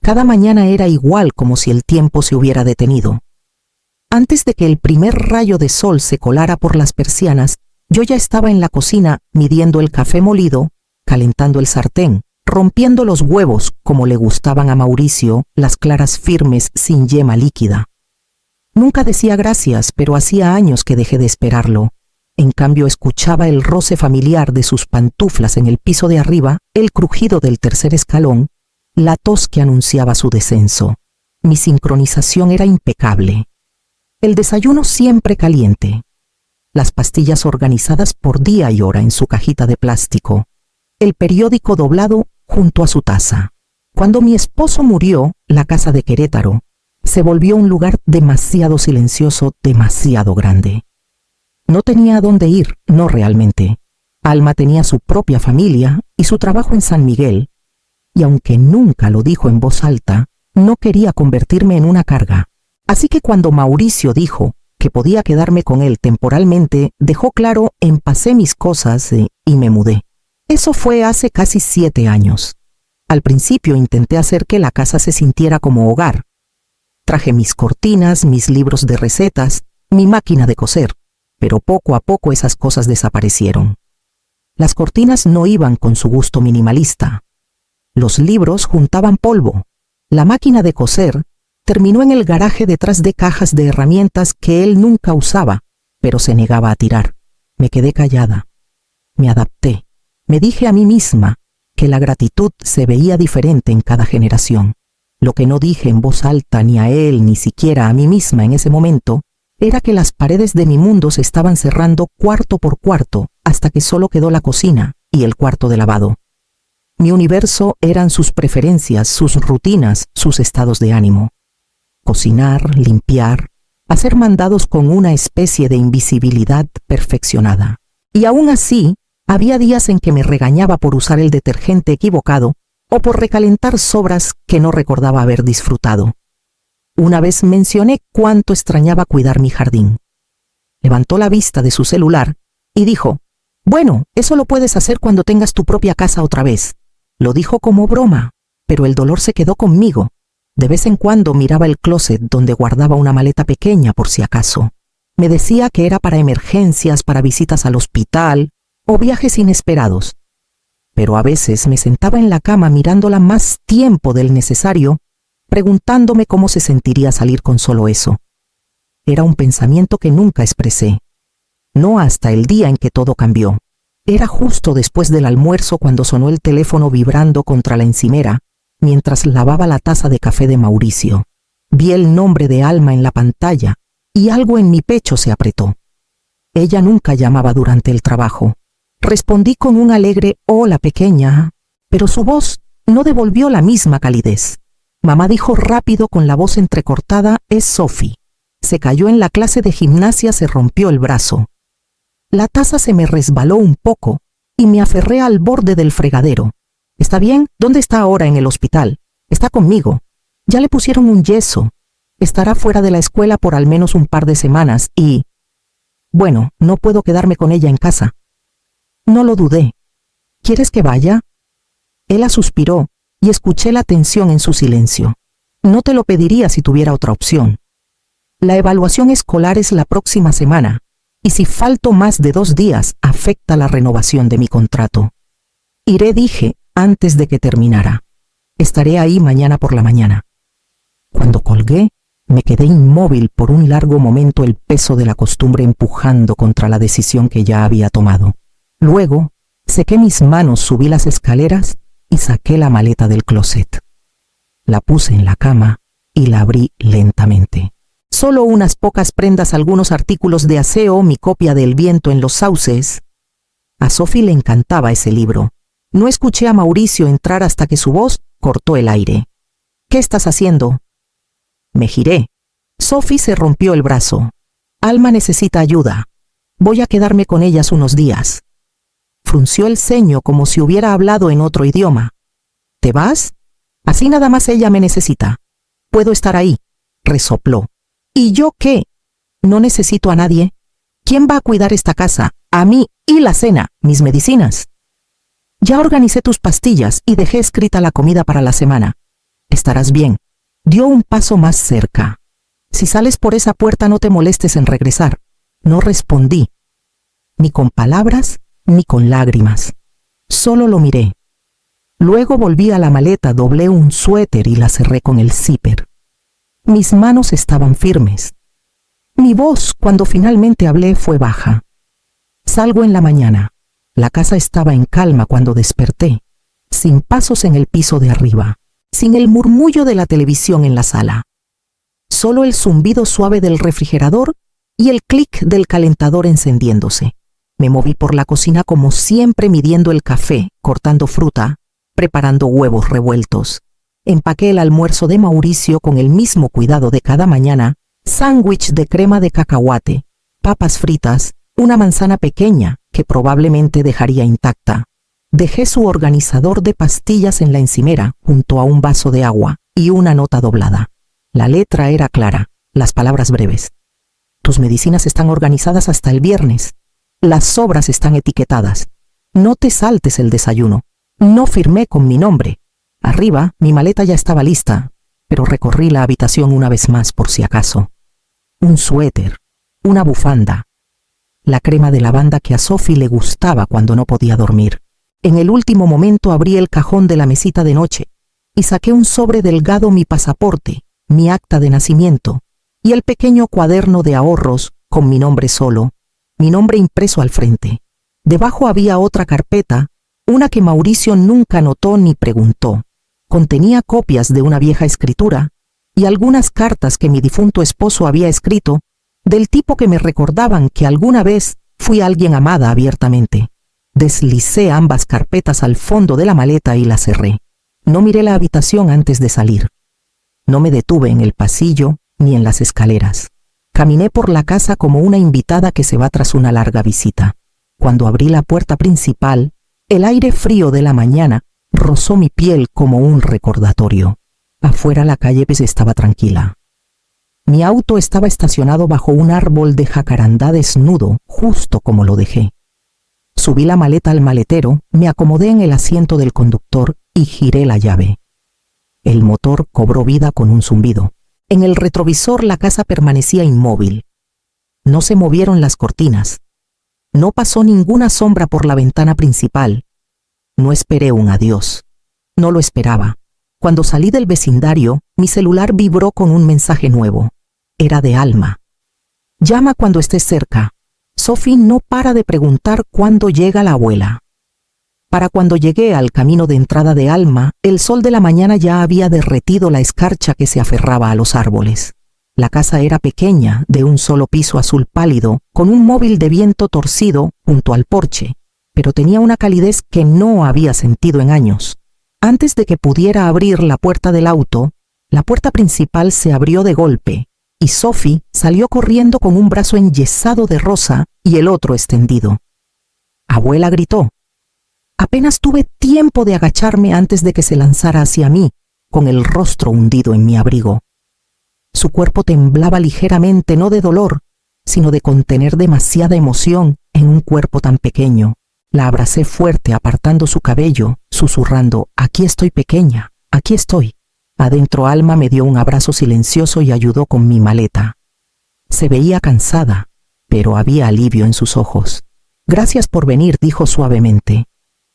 Cada mañana era igual, como si el tiempo se hubiera detenido. Antes de que el primer rayo de sol se colara por las persianas, yo ya estaba en la cocina midiendo el café molido, calentando el sartén, rompiendo los huevos como le gustaban a Mauricio, las claras firmes sin yema líquida. Nunca decía gracias, pero hacía años que dejé de esperarlo. En cambio, escuchaba el roce familiar de sus pantuflas en el piso de arriba, el crujido del tercer escalón, la tos que anunciaba su descenso. Mi sincronización era impecable. El desayuno siempre caliente. Las pastillas organizadas por día y hora en su cajita de plástico. El periódico doblado junto a su taza. Cuando mi esposo murió, la casa de Querétaro se volvió un lugar demasiado silencioso, demasiado grande. No tenía a dónde ir, no realmente. Alma tenía su propia familia y su trabajo en San Miguel, y aunque nunca lo dijo en voz alta, no quería convertirme en una carga. Así que cuando Mauricio dijo que podía quedarme con él temporalmente, dejó claro, empacé mis cosas y me mudé. Eso fue hace casi 7 años. Al principio intenté hacer que la casa se sintiera como hogar. Traje mis cortinas, mis libros de recetas, mi máquina de coser, pero poco a poco esas cosas desaparecieron. Las cortinas no iban con su gusto minimalista. Los libros juntaban polvo. La máquina de coser terminó en el garaje detrás de cajas de herramientas que él nunca usaba, pero se negaba a tirar. Me quedé callada. Me adapté. Me dije a mí misma que la gratitud se veía diferente en cada generación. Lo que no dije en voz alta ni a él ni siquiera a mí misma en ese momento era que las paredes de mi mundo se estaban cerrando cuarto por cuarto hasta que solo quedó la cocina y el cuarto de lavado. Mi universo eran sus preferencias, sus rutinas, sus estados de ánimo. Cocinar, limpiar, hacer mandados con una especie de invisibilidad perfeccionada. Y aún así, había días en que me regañaba por usar el detergente equivocado o por recalentar sobras que no recordaba haber disfrutado. Una vez mencioné cuánto extrañaba cuidar mi jardín. Levantó la vista de su celular y dijo, «Bueno, eso lo puedes hacer cuando tengas tu propia casa otra vez». Lo dijo como broma, pero el dolor se quedó conmigo. De vez en cuando miraba el closet donde guardaba una maleta pequeña por si acaso. Me decía que era para emergencias, para visitas al hospital o viajes inesperados. Pero a veces me sentaba en la cama mirándola más tiempo del necesario, preguntándome cómo se sentiría salir con solo eso. Era un pensamiento que nunca expresé. No hasta el día en que todo cambió. Era justo después del almuerzo cuando sonó el teléfono vibrando contra la encimera, mientras lavaba la taza de café de Mauricio. Vi el nombre de Alma en la pantalla y algo en mi pecho se apretó. Ella nunca llamaba durante el trabajo. Respondí con un alegre «Hola, pequeña», pero su voz no devolvió la misma calidez. Mamá dijo rápido con la voz entrecortada «Es Sophie». Se cayó en la clase de gimnasia, se rompió el brazo. La taza se me resbaló un poco y me aferré al borde del fregadero. «¿Está bien? ¿Dónde está ahora? En el hospital. Está conmigo. Ya le pusieron un yeso. Estará fuera de la escuela por al menos un par de semanas y... Bueno, no puedo quedarme con ella en casa». No lo dudé. «¿Quieres que vaya?» Ella suspiró y escuché la tensión en su silencio. «No te lo pediría si tuviera otra opción. La evaluación escolar es la próxima semana, y si falto más de 2 días, afecta la renovación de mi contrato. Iré», dije, antes de que terminara. «Estaré ahí mañana por la mañana». Cuando colgué, me quedé inmóvil por un largo momento, el peso de la costumbre empujando contra la decisión que ya había tomado. Luego, sequé mis manos, subí las escaleras y saqué la maleta del closet. La puse en la cama y la abrí lentamente. Solo unas pocas prendas, algunos artículos de aseo, mi copia de El viento en los sauces. A Sophie le encantaba ese libro. No escuché a Mauricio entrar hasta que su voz cortó el aire. «¿Qué estás haciendo?» Me giré. Sophie se rompió el brazo. «Alma necesita ayuda. Voy a quedarme con ellas unos días». Frunció el ceño como si hubiera hablado en otro idioma. «¿Te vas? Así nada más ella me necesita. Puedo estar ahí», resopló. «¿Y yo qué? No necesito a nadie. ¿Quién va a cuidar esta casa? A mí y la cena, mis medicinas. Ya organicé tus pastillas y dejé escrita la comida para la semana. Estarás bien. Dio un paso más cerca. Si sales por esa puerta no te molestes en regresar. No respondí, ni con palabras ni con lágrimas. Solo lo miré. Luego volví a la maleta, doblé un suéter y la cerré con el zipper. Mis manos estaban firmes. Mi voz, cuando finalmente hablé, fue baja. Salgo en la mañana. La casa estaba en calma cuando desperté, sin pasos en el piso de arriba, sin el murmullo de la televisión en la sala. Solo el zumbido suave del refrigerador y el clic del calentador encendiéndose. Me moví por la cocina como siempre, midiendo el café, cortando fruta, preparando huevos revueltos. Empaqué el almuerzo de Mauricio con el mismo cuidado de cada mañana: sándwich de crema de cacahuate, papas fritas, una manzana pequeña que probablemente dejaría intacta. Dejé su organizador de pastillas en la encimera junto a un vaso de agua y una nota doblada. La letra era clara, las palabras breves. Tus medicinas están organizadas hasta el viernes. Las sobras están etiquetadas. No te saltes el desayuno. No firmé con mi nombre. Arriba, mi maleta ya estaba lista, pero recorrí la habitación una vez más por si acaso. Un suéter, una bufanda, la crema de lavanda que a Sophie le gustaba cuando no podía dormir. En el último momento abrí el cajón de la mesita de noche y saqué un sobre delgado, mi pasaporte, mi acta de nacimiento y el pequeño cuaderno de ahorros con mi nombre solo, mi nombre impreso al frente. Debajo había otra carpeta, una que Mauricio nunca notó ni preguntó. Contenía copias de una vieja escritura y algunas cartas que mi difunto esposo había escrito, del tipo que me recordaban que alguna vez fui alguien amada abiertamente. Deslicé ambas carpetas al fondo de la maleta y la cerré. No miré la habitación antes de salir. No me detuve en el pasillo ni en las escaleras. Caminé por la casa como una invitada que se va tras una larga visita. Cuando abrí la puerta principal, el aire frío de la mañana rozó mi piel como un recordatorio. Afuera la calle estaba tranquila. Mi auto estaba estacionado bajo un árbol de jacarandá desnudo, justo como lo dejé. Subí la maleta al maletero, me acomodé en el asiento del conductor y giré la llave. El motor cobró vida con un zumbido. En el retrovisor la casa permanecía inmóvil. No se movieron las cortinas. No pasó ninguna sombra por la ventana principal. No esperé un adiós. No lo esperaba. Cuando salí del vecindario, mi celular vibró con un mensaje nuevo. Era de Alma. Llama cuando estés cerca. Sophie no para de preguntar cuándo llega la abuela. Para cuando llegué al camino de entrada de Alma, el sol de la mañana ya había derretido la escarcha que se aferraba a los árboles. La casa era pequeña, de un solo piso azul pálido, con un móvil de viento torcido junto al porche, pero tenía una calidez que no había sentido en años. Antes de que pudiera abrir la puerta del auto, la puerta principal se abrió de golpe y Sophie salió corriendo con un brazo enyesado de rosa y el otro extendido. Abuela, gritó. Apenas tuve tiempo de agacharme antes de que se lanzara hacia mí, con el rostro hundido en mi abrigo. Su cuerpo temblaba ligeramente, no de dolor, sino de contener demasiada emoción en un cuerpo tan pequeño. La abracé fuerte, apartando su cabello, susurrando: «Aquí estoy, pequeña, aquí estoy». Adentro Alma me dio un abrazo silencioso y ayudó con mi maleta. Se veía cansada, pero había alivio en sus ojos. «Gracias por venir», dijo suavemente.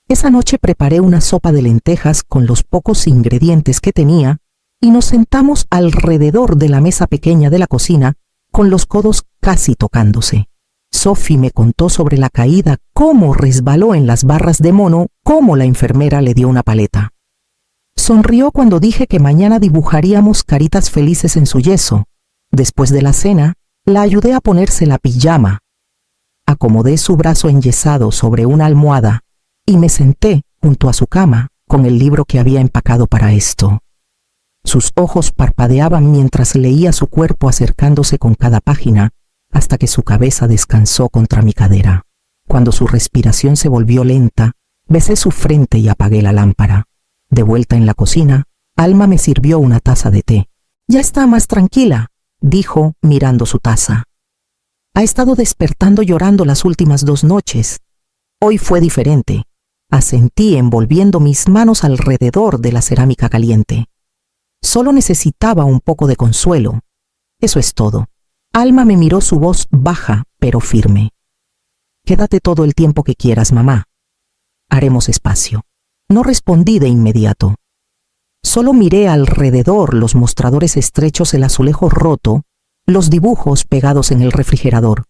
Esa noche preparé una sopa de lentejas con los pocos ingredientes que tenía y nos sentamos alrededor de la mesa pequeña de la cocina, con los codos casi tocándose. Sophie me contó sobre la caída, cómo resbaló en las barras de mono, cómo la enfermera le dio una paleta. Sonrió cuando dije que mañana dibujaríamos caritas felices en su yeso. Después de la cena, la ayudé a ponerse la pijama. Acomodé su brazo enyesado sobre una almohada y me senté junto a su cama con el libro que había empacado para esto. Sus ojos parpadeaban mientras leía su cuerpo, acercándose con cada página hasta que su cabeza descansó contra mi cadera. Cuando su respiración se volvió lenta, besé su frente y apagué la lámpara. De vuelta en la cocina, Alma me sirvió una taza de té. «Ya está más tranquila», dijo mirando su taza. «Ha estado despertando llorando las últimas 2 noches. Hoy fue diferente», asentí envolviendo mis manos alrededor de la cerámica caliente. Solo necesitaba un poco de consuelo. Eso es todo. Alma me miró, su voz baja pero firme. Quédate todo el tiempo que quieras, mamá. Haremos espacio. No respondí de inmediato. Solo miré alrededor, los mostradores estrechos, el azulejo roto, los dibujos pegados en el refrigerador.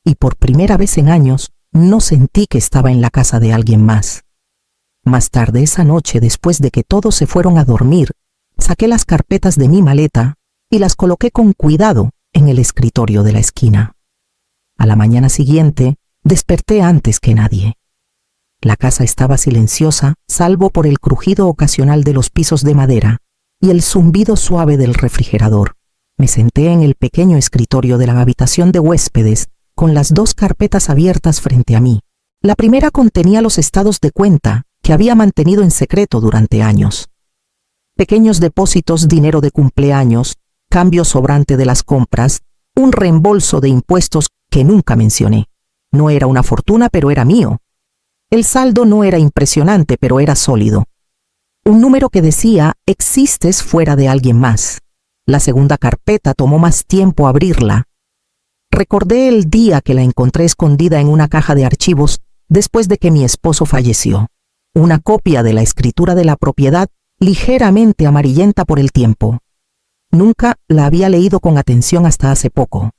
Y por primera vez en años, no sentí que estaba en la casa de alguien más. Más tarde esa noche, después de que todos se fueron a dormir, saqué las carpetas de mi maleta y las coloqué con cuidado en el escritorio de la esquina. A la mañana siguiente, desperté antes que nadie. La casa estaba silenciosa, salvo por el crujido ocasional de los pisos de madera y el zumbido suave del refrigerador. Me senté en el pequeño escritorio de la habitación de huéspedes con las 2 carpetas abiertas frente a mí. La primera contenía los estados de cuenta que había mantenido en secreto durante años. Pequeños depósitos, dinero de cumpleaños, cambio sobrante de las compras, un reembolso de impuestos que nunca mencioné. No era una fortuna, pero era mío. El saldo no era impresionante, pero era sólido. Un número que decía, existes fuera de alguien más. La segunda carpeta tomó más tiempo abrirla. Recordé el día que la encontré escondida en una caja de archivos después de que mi esposo falleció. Una copia de la escritura de la propiedad ligeramente amarillenta por el tiempo. Nunca la había leído con atención hasta hace poco,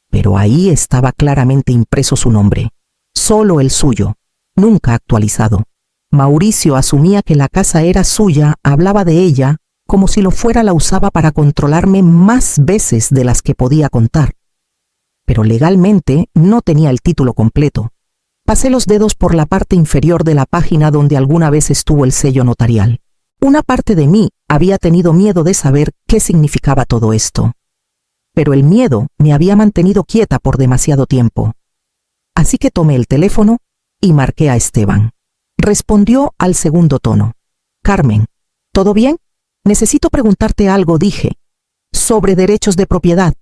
pero ahí estaba claramente impreso su nombre, solo el suyo, nunca actualizado. Mauricio asumía que la casa era suya, hablaba de ella como si lo fuera, la usaba para controlarme más veces de las que podía contar. Pero legalmente no tenía el título completo. Pasé los dedos por la parte inferior de la página donde alguna vez estuvo el sello notarial. Una parte de mí había tenido miedo de saber qué significaba todo esto. Pero el miedo me había mantenido quieta por demasiado tiempo. Así que tomé el teléfono y marqué a Esteban. Respondió al segundo tono. Carmen, ¿todo bien? Necesito preguntarte algo, dije. Sobre derechos de propiedad.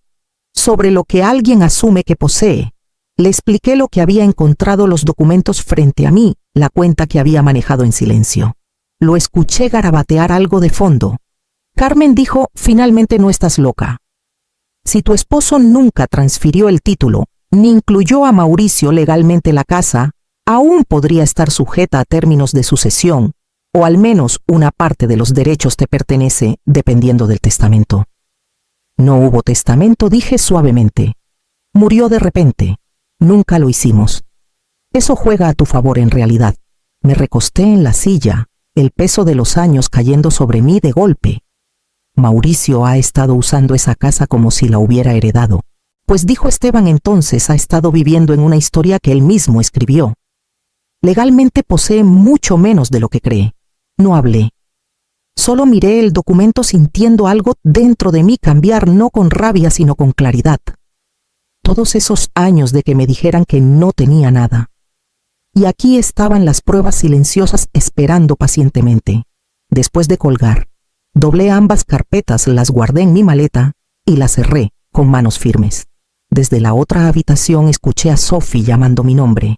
Sobre lo que alguien asume que posee. Le expliqué lo que había encontrado, los documentos frente a mí, la cuenta que había manejado en silencio. Lo escuché garabatear algo de fondo. Carmen dijo, finalmente no estás loca. Si tu esposo nunca transfirió el título, ni incluyó a Mauricio legalmente la casa, aún podría estar sujeta a términos de sucesión, o al menos una parte de los derechos te pertenece, dependiendo del testamento. No hubo testamento, dije suavemente. Murió de repente. Nunca lo hicimos. Eso juega a tu favor en realidad. Me recosté en la silla, el peso de los años cayendo sobre mí de golpe. Mauricio ha estado usando esa casa como si la hubiera heredado. Pues dijo Esteban, entonces ha estado viviendo en una historia que él mismo escribió. Legalmente posee mucho menos de lo que cree. No hablé. Solo miré el documento sintiendo algo dentro de mí cambiar, no con rabia sino con claridad. Todos esos años de que me dijeran que no tenía nada. Y aquí estaban las pruebas silenciosas esperando pacientemente. Después de colgar, doblé ambas carpetas, las guardé en mi maleta y las cerré con manos firmes. Desde la otra habitación escuché a Sophie llamando mi nombre.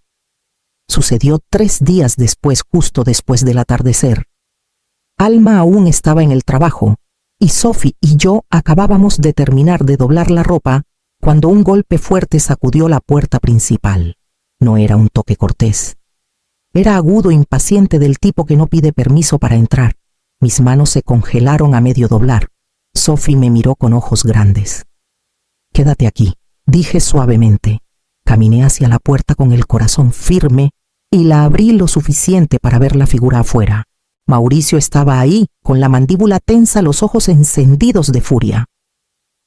Sucedió 3 días después, justo después del atardecer. Alma aún estaba en el trabajo, y Sophie y yo acabábamos de terminar de doblar la ropa cuando un golpe fuerte sacudió la puerta principal. No era un toque cortés. Era agudo, impaciente, del tipo que no pide permiso para entrar. Mis manos se congelaron a medio doblar. Sophie me miró con ojos grandes. Quédate aquí, dije suavemente. Caminé hacia la puerta con el corazón firme y la abrí lo suficiente para ver la figura afuera. Mauricio estaba ahí, con la mandíbula tensa, los ojos encendidos de furia.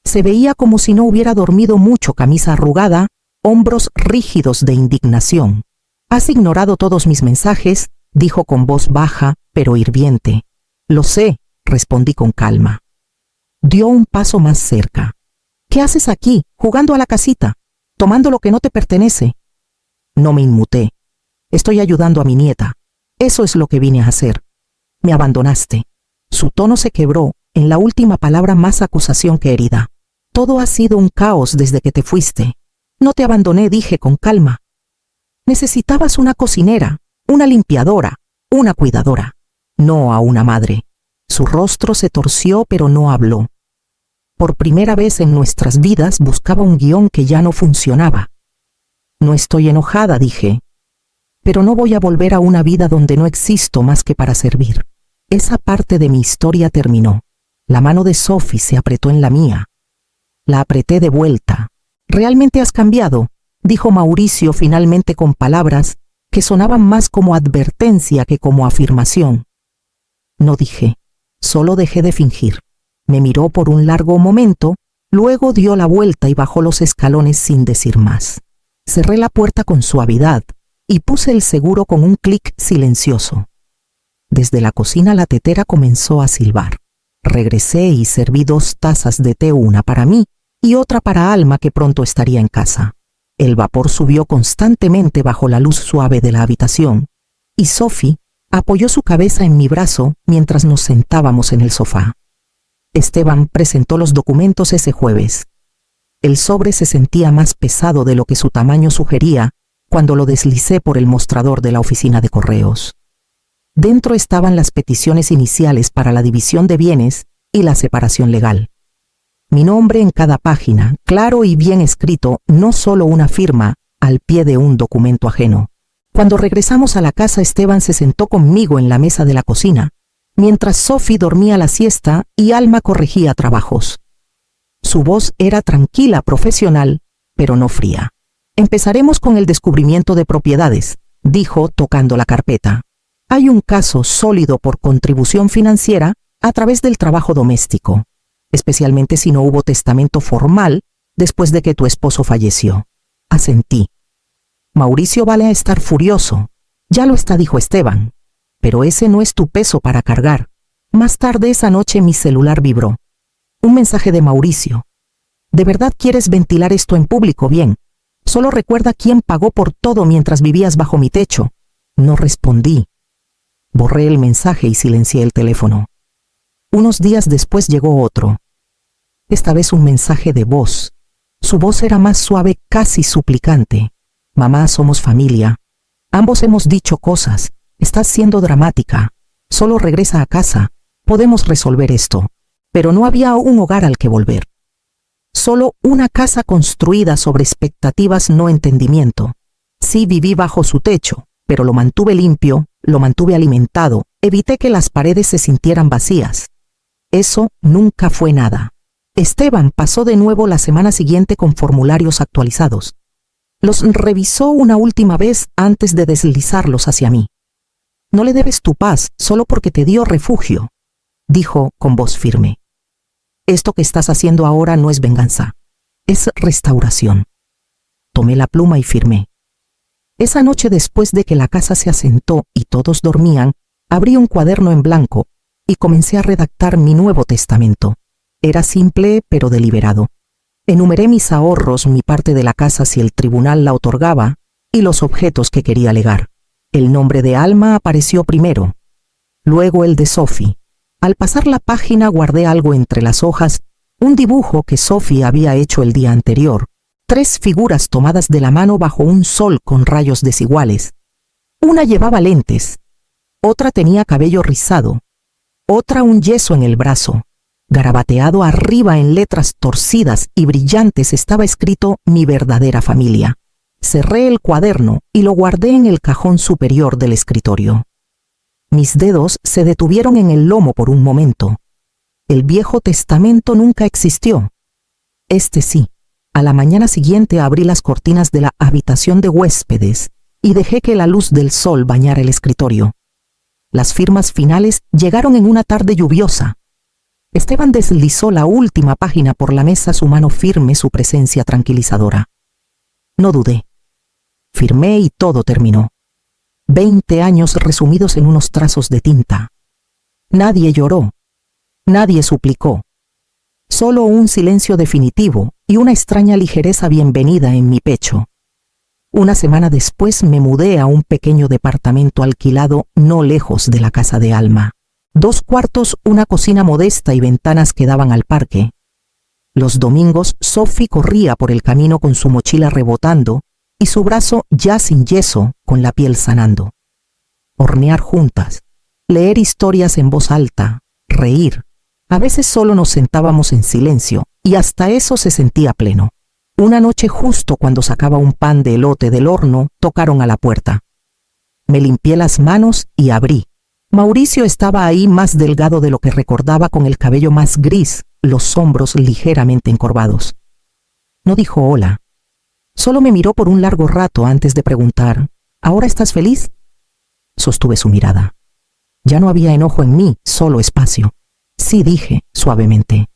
Se veía como si no hubiera dormido mucho, camisa arrugada, hombros rígidos de indignación. Has ignorado todos mis mensajes, dijo con voz baja, pero hirviente. Lo sé, respondí con calma. Dio un paso más cerca. ¿Qué haces aquí, jugando a la casita, tomando lo que no te pertenece? No me inmuté. Estoy ayudando a mi nieta. Eso es lo que vine a hacer. Me abandonaste. Su tono se quebró, en la última palabra más acusación que herida. Todo ha sido un caos desde que te fuiste. No te abandoné, dije con calma. Necesitabas una cocinera, una limpiadora, una cuidadora, no a una madre. Su rostro se torció pero no habló. Por primera vez en nuestras vidas buscaba un guión que ya no funcionaba. No estoy enojada, dije, pero no voy a volver a una vida donde no existo más que para servir. Esa parte de mi historia terminó. La mano de Sophie se apretó en la mía. La apreté de vuelta. «¿Realmente has cambiado?», dijo Mauricio finalmente con palabras que sonaban más como advertencia que como afirmación. No dije, solo dejé de fingir. Me miró por un largo momento, luego dio la vuelta y bajó los escalones sin decir más. Cerré la puerta con suavidad y puse el seguro con un clic silencioso. Desde la cocina la tetera comenzó a silbar. Regresé y serví 2 tazas de té, una para mí y otra para Alma, que pronto estaría en casa. El vapor subió constantemente bajo la luz suave de la habitación, y Sophie apoyó su cabeza en mi brazo mientras nos sentábamos en el sofá. Esteban presentó los documentos ese jueves. El sobre se sentía más pesado de lo que su tamaño sugería cuando lo deslicé por el mostrador de la oficina de correos. Dentro estaban las peticiones iniciales para la división de bienes y la separación legal. Mi nombre en cada página, claro y bien escrito, no solo una firma al pie de un documento ajeno. Cuando regresamos a la casa, Esteban se sentó conmigo en la mesa de la cocina, mientras Sophie dormía la siesta y Alma corregía trabajos. Su voz era tranquila, profesional, pero no fría. «Empezaremos con el descubrimiento de propiedades», dijo tocando la carpeta. «Hay un caso sólido por contribución financiera a través del trabajo doméstico, especialmente si no hubo testamento formal después de que tu esposo falleció». Asentí. «Mauricio vale a estar furioso». «Ya lo está», dijo Esteban, «pero ese no es tu peso para cargar». Más tarde esa noche mi celular vibró. Un mensaje de Mauricio. «¿De verdad quieres ventilar esto en público? Bien. Solo recuerda quién pagó por todo mientras vivías bajo mi techo». No respondí. Borré el mensaje y silencié el teléfono. Unos días después llegó otro. Esta vez un mensaje de voz. Su voz era más suave, casi suplicante. «Mamá, somos familia. Ambos hemos dicho cosas. Estás siendo dramática. Solo regresa a casa. Podemos resolver esto». Pero no había un hogar al que volver. Solo una casa construida sobre expectativas, no entendimiento. Sí, viví bajo su techo, pero lo mantuve limpio, lo mantuve alimentado, evité que las paredes se sintieran vacías. Eso nunca fue nada. Esteban pasó de nuevo la semana siguiente con formularios actualizados. Los revisó una última vez antes de deslizarlos hacia mí. «No le debes tu paz solo porque te dio refugio», dijo con voz firme. «Esto que estás haciendo ahora no es venganza, es restauración». Tomé la pluma y firmé. Esa noche, después de que la casa se asentó y todos dormían, abrí un cuaderno en blanco y comencé a redactar mi nuevo testamento. Era simple pero deliberado. Enumeré mis ahorros, mi parte de la casa si el tribunal la otorgaba, y los objetos que quería legar. El nombre de Alma apareció primero, luego el de Sophie. Al pasar la página guardé algo entre las hojas, un dibujo que Sophie había hecho el día anterior, 3 figuras tomadas de la mano bajo un sol con rayos desiguales. Una llevaba lentes, otra tenía cabello rizado, otra un yeso en el brazo. Garabateado arriba en letras torcidas y brillantes estaba escrito «Mi verdadera familia». Cerré el cuaderno y lo guardé en el cajón superior del escritorio. Mis dedos se detuvieron en el lomo por un momento. El viejo testamento nunca existió. Este sí. A la mañana siguiente abrí las cortinas de la habitación de huéspedes y dejé que la luz del sol bañara el escritorio. Las firmas finales llegaron en una tarde lluviosa. Esteban deslizó la última página por la mesa, su mano firme, su presencia tranquilizadora. No dudé. Firmé y todo terminó. 20 años resumidos en unos trazos de tinta. Nadie lloró. Nadie suplicó. Solo un silencio definitivo y una extraña ligereza bienvenida en mi pecho. Una semana después me mudé a un pequeño departamento alquilado no lejos de la casa de Alma. 2 cuartos, una cocina modesta y ventanas que daban al parque. Los domingos Sophie corría por el camino con su mochila rebotando y su brazo ya sin yeso, con la piel sanando. Hornear juntas, leer historias en voz alta, reír. A veces solo nos sentábamos en silencio, y hasta eso se sentía pleno. Una noche, justo cuando sacaba un pan de elote del horno, tocaron a la puerta. Me limpié las manos y abrí. Mauricio estaba ahí, más delgado de lo que recordaba, con el cabello más gris, los hombros ligeramente encorvados. No dijo hola. Solo me miró por un largo rato antes de preguntar: ¿ahora estás feliz? Sostuve su mirada. Ya no había enojo en mí, solo espacio. Sí, dije suavemente.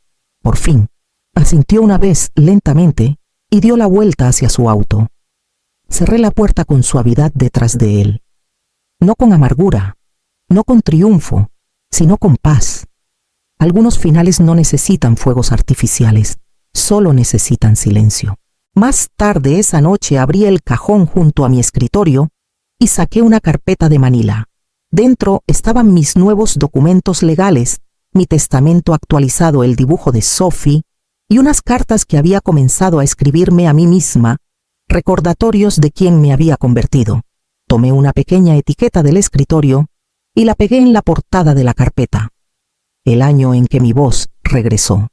Por fin. Asintió una vez, lentamente, y dio la vuelta hacia su auto. Cerré la puerta con suavidad detrás de él. No con amargura, no con triunfo, sino con paz. Algunos finales no necesitan fuegos artificiales, solo necesitan silencio. Más tarde esa noche abrí el cajón junto a mi escritorio y saqué una carpeta de Manila. Dentro estaban mis nuevos documentos legales, mi testamento actualizado, el dibujo de Sophie y unas cartas que había comenzado a escribirme a mí misma, recordatorios de quién me había convertido. Tomé una pequeña etiqueta del escritorio y la pegué en la portada de la carpeta. El año en que mi voz regresó.